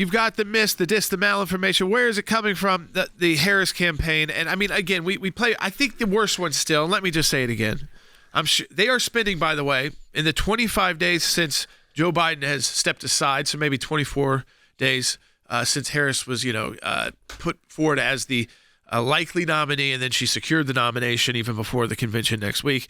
you've got the myths, the dis, the malinformation. Where is it coming from? The Harris campaign. And I mean, again, we play, I think the worst one still, and let me just say it again. I'm sure they are spending, by the way, in the 25 days since Joe Biden has stepped aside, so maybe 24 days since Harris was, put forward as the likely nominee, and then she secured the nomination even before the convention next week.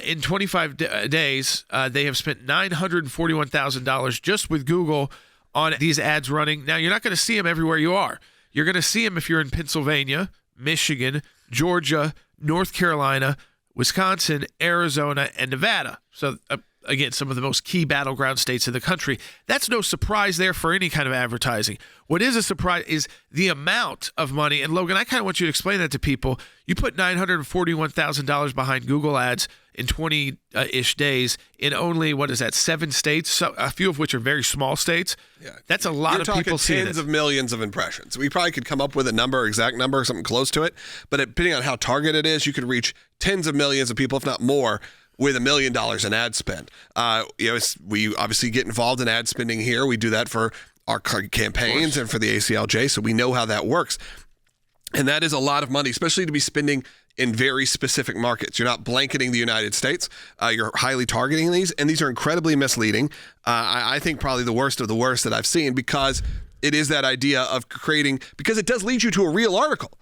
In 25 days, they have spent $941,000 just with Google on these ads running. Now, you're not going to see them everywhere you are. You're going to see them if you're in Pennsylvania, Michigan, Georgia, North Carolina, Wisconsin, Arizona, and Nevada. So, again, some of the most key battleground states in the country. That's no surprise there for any kind of advertising. What is a surprise is the amount of money. And, Logan, I kind of want you to explain that to people. You put $941,000 behind Google ads in 20-ish days in only, 7 states, so a few of which are very small states. Yeah. That's a lot of people seeing it. Tens of millions of impressions. We probably could come up with a number, exact number, something close to it. But depending on how targeted it is, you could reach tens of millions of people, if not more, with $1 million in ad spend. We obviously get involved in ad spending here. We do that for our campaigns and for the ACLJ, so we know how that works. And that is a lot of money, especially to be spending in very specific markets. You're not blanketing the United States. You're highly targeting these, and these are incredibly misleading. I think probably the worst of the worst that I've seen, because it is that idea of creating, because it does lead you to a real article.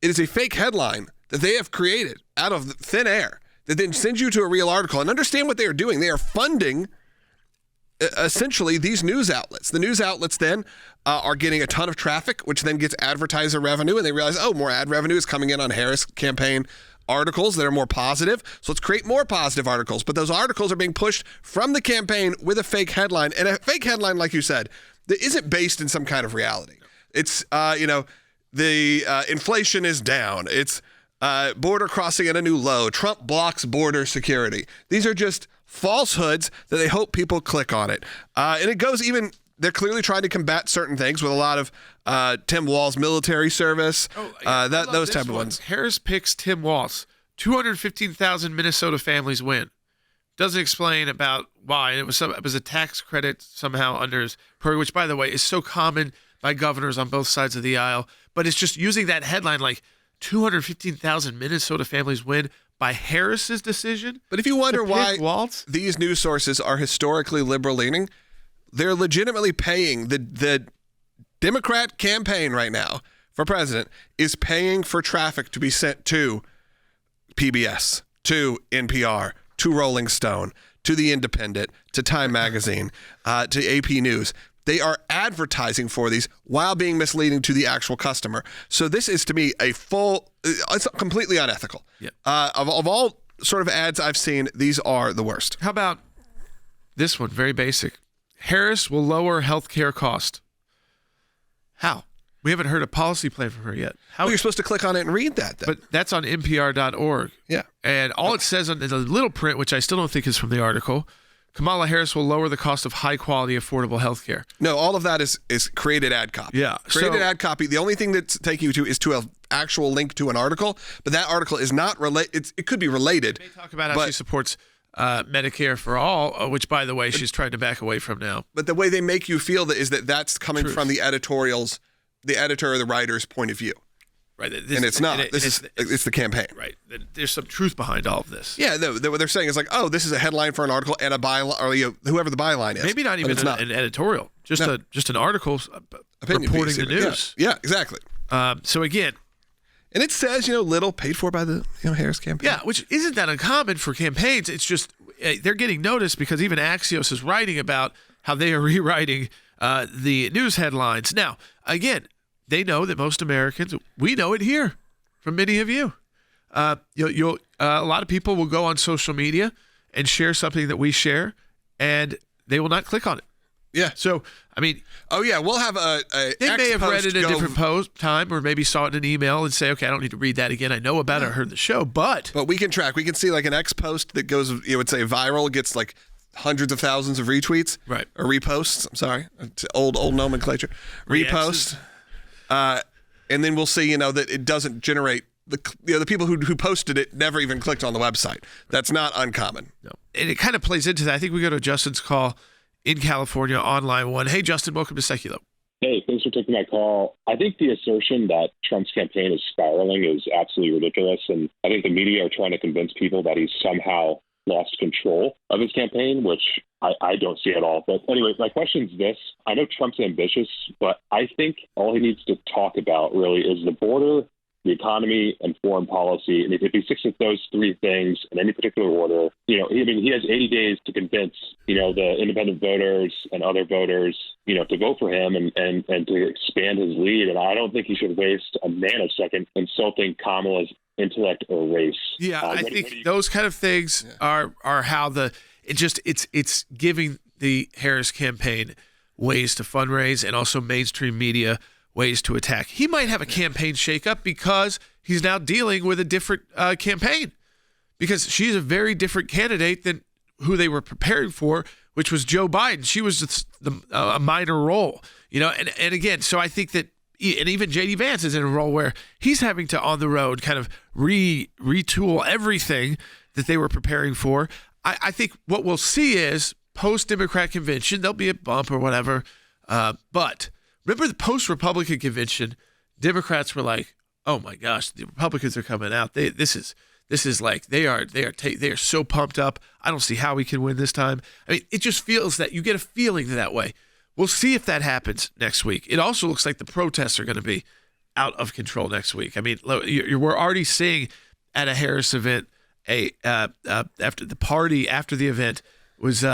It is a fake headline that they have created out of thin air that then sends you to a real article. And understand what they are doing. They are funding essentially these news outlets. The news outlets then are getting a ton of traffic, which then gets advertiser revenue, and they realize, more ad revenue is coming in on Harris campaign articles that are more positive. So let's create more positive articles. But those articles are being pushed from the campaign with a fake headline, and a fake headline, like you said, that isn't based in some kind of reality. It's, the inflation is down. It's border crossing at a new low. Trump blocks border security. These are just falsehoods that they hope people click on it. And it goes even, they're clearly trying to combat certain things with a lot of Tim Walz's military service, those type of ones. Harris picks Tim Walz. 215,000 Minnesota families win. Doesn't explain about why. And it was a tax credit somehow under his program, which, by the way, is so common by governors on both sides of the aisle. But it's just using that headline like 215,000 Minnesota families win by Harris's decision. But if you wonder why these news sources are historically liberal-leaning, they're legitimately paying the Democrat campaign right now for president is paying for traffic to be sent to PBS, to NPR, to Rolling Stone, to The Independent, to Time Magazine, to AP News. They are advertising for these while being misleading to the actual customer. So this is, to me, it's completely unethical. Yeah. Of all sort of ads I've seen, these are the worst. How about this one? Very basic. Harris will lower healthcare cost. How? We haven't heard a policy plan from her yet. How? Well, you're supposed to click on it and read that, then. But that's on NPR.org. Yeah. And all it says on the little print, which I still don't think is from the article, Kamala Harris will lower the cost of high-quality, affordable health care. No, all of that is created ad copy. Yeah. Created ad copy. The only thing that's taking you to is to an actual link to an article, but that article is not related. It could be related. They talk about how she supports Medicare for all, which, by the way, she's trying to back away from now. But the way they make you feel is that that's coming from the editorials, the editor or the writer's point of view. Right. And it's not. It's the campaign. Right. There's some truth behind all of this. Yeah. What they're saying is like, this is a headline for an article and a byline, or whoever the byline is. Maybe not even an editorial, just an article reporting the news. Yeah, exactly. So again, and it says, little paid for by the Harris campaign. Yeah, which isn't that uncommon for campaigns. It's just they're getting noticed because even Axios is writing about how they are rewriting the news headlines. Now, again, they know that most Americans, we know it here from many of you. A lot of people will go on social media and share something that we share, and they will not click on it. Yeah. So, I mean. Oh, yeah. We'll have they may have read it in a different time, or maybe saw it in an email and say, okay, I don't need to read that again. I know about it. I heard the show, but we can track. We can see like an X post that goes, you would say viral, gets like hundreds of thousands of retweets. Right. Or reposts. I'm sorry. It's old nomenclature. Repost. And then we'll see, that it doesn't generate the people who posted it never even clicked on the website. That's not uncommon. No. And it kind of plays into that. I think we go to Justin's call in California on line one. Hey, Justin, welcome to Seculo. Hey, thanks for taking my call. I think the assertion that Trump's campaign is spiraling is absolutely ridiculous. And I think the media are trying to convince people that he's somehow lost control of his campaign, which I don't see at all. But anyway, my question is this. I know Trump's ambitious, but I think all he needs to talk about really is the border, the economy, and foreign policy. And if he sticks with those three things in any particular order, he has 80 days to convince, the independent voters and other voters, to vote for him and to expand his lead. And I don't think he should waste a nanosecond insulting Kamala's intellect or race. Yeah, I think those kind of things are how it's giving the Harris campaign ways to fundraise and also mainstream media ways to attack. He might have a campaign shakeup because he's now dealing with a different campaign, because she's a very different candidate than who they were preparing for, which was Joe Biden. She was just a minor role, and again, so I think that, and even J.D. Vance is in a role where he's having to, on the road, kind of retool everything that they were preparing for. I think what we'll see is post-Democrat convention, there'll be a bump or whatever, but remember the post-Republican convention, Democrats were like, "Oh my gosh, the Republicans are coming out. This is like they are so pumped up. I don't see how we can win this time." I mean, it just feels that you get a feeling that way. We'll see if that happens next week. It also looks like the protests are going to be out of control next week. I mean, we're already seeing at a Harris event after the event was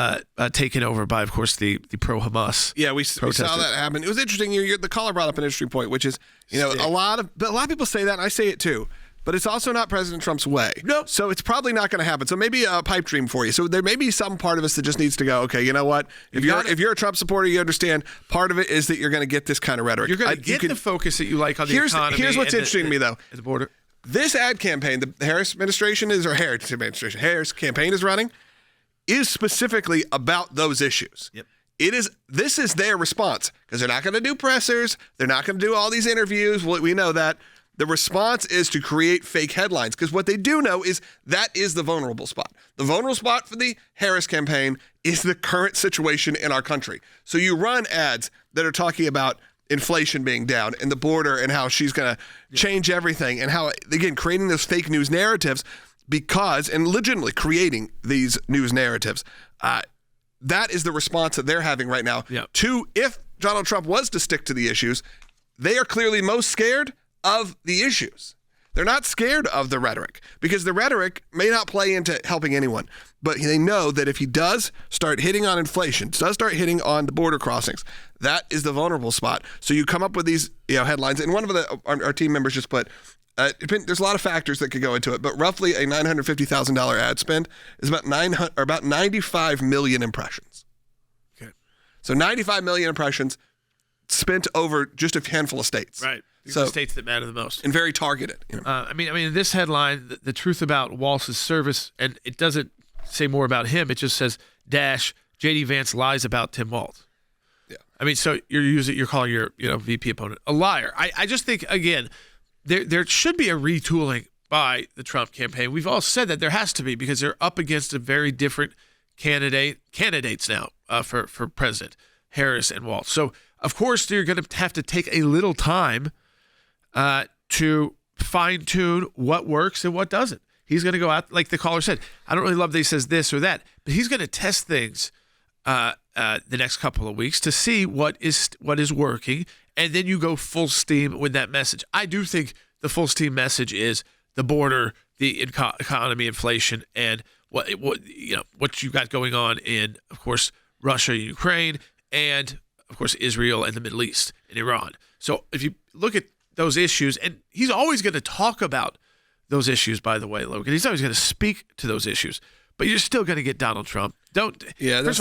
taken over by, of course, the pro-Hamas. Yeah, we saw that happen. It was interesting. The caller brought up an interesting point, which is, a lot of people say that, and I say it too. But it's also not President Trump's way. No. So it's probably not going to happen. So maybe a pipe dream for you. So there may be some part of us that just needs to go, okay, you know what? If you're a Trump supporter, you understand part of it is that you're going to get this kind of rhetoric. You're going to get the focus that you like on the economy. Here's what's interesting to me, though. At the border. This ad campaign, the Harris campaign is running, is specifically about those issues. Yep. This is their response, because they're not going to do pressers. They're not going to do all these interviews. We know that. The response is to create fake headlines, because what they do know is that is the vulnerable spot. The vulnerable spot for the Harris campaign is the current situation in our country. So you run ads that are talking about inflation being down and the border and how she's going to change everything, and how, again, creating those fake news narratives and legitimately creating these news narratives. That is the response that they're having right now to, if Donald Trump was to stick to the issues, they are clearly most scared of the issues. They're not scared of the rhetoric, because the rhetoric may not play into helping anyone. But they know that if he does start hitting on inflation, does start hitting on the border crossings, that is the vulnerable spot. So you come up with these headlines. And one of our team members just put, there's a lot of factors that could go into it, but roughly a $950,000 ad spend is about 95 million impressions. Okay. So 95 million impressions spent over just a handful of states. Right. The states that matter the most. And very targeted. I mean, this headline, the truth about Walz's service, and it doesn't say more about him. It just says, J.D. Vance lies about Tim Walz. Yeah. I mean, so you're calling your VP opponent a liar. I just think, again, there should be a retooling by the Trump campaign. We've all said that there has to be, because they're up against a very different candidates now for president, Harris and Walz. So, of course, you're going to have to take a little time to fine-tune what works and what doesn't. He's going to go out, like the caller said, I don't really love that he says this or that, but he's going to test things the next couple of weeks to see what is working, and then you go full steam with that message. I do think the full steam message is the border, the economy, inflation, and what you got going on in, of course, Russia, Ukraine, and, of course, Israel and the Middle East and Iran. So if you look at those issues, and he's always going to talk about those issues, by the way, Logan. He's always going to speak to those issues, but you're still going to get Donald Trump. First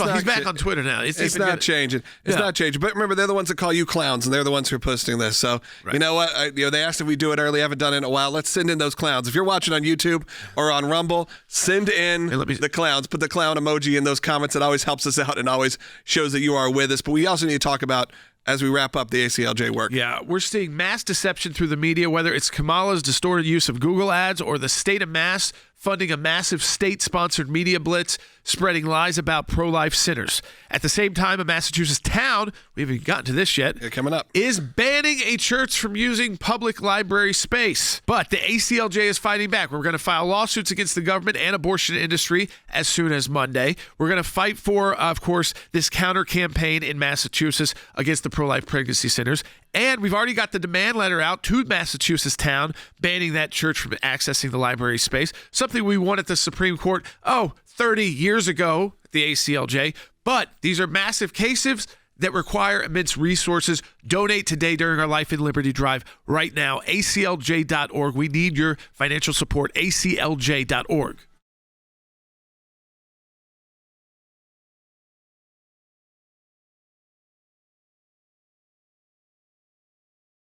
of all, he's back on Twitter now. It's not changing. It's not changing. But remember, they're the ones that call you clowns, and they're the ones who are posting this. So, You know what? They asked if we do it early. I haven't done it in a while. Let's send in those clowns. If you're watching on YouTube or on Rumble, send in the clowns. Put the clown emoji in those comments. It always helps us out and always shows that you are with us. But we also need to talk about as we wrap up the ACLJ work. Yeah, we're seeing mass deception through the media, whether it's Kamala's distorted use of Google ads or the state of Mass funding a massive state-sponsored media blitz, spreading lies about pro-life sinners. At the same time, a Massachusetts town, we haven't gotten to this yet, Coming up, is banning a church from using public library space. But the ACLJ is fighting back. We're going to file lawsuits against the government and abortion industry as soon as Monday. We're going to fight for, of course, this counter campaign in Massachusetts against the pro-life pregnancy centers. And we've already got the demand letter out to Massachusetts town banning that church from accessing the library space, something we won at the Supreme Court, 30 years ago, the ACLJ. But these are massive cases that require immense resources. Donate today during our Life and Liberty Drive right now, aclj.org. We need your financial support, aclj.org.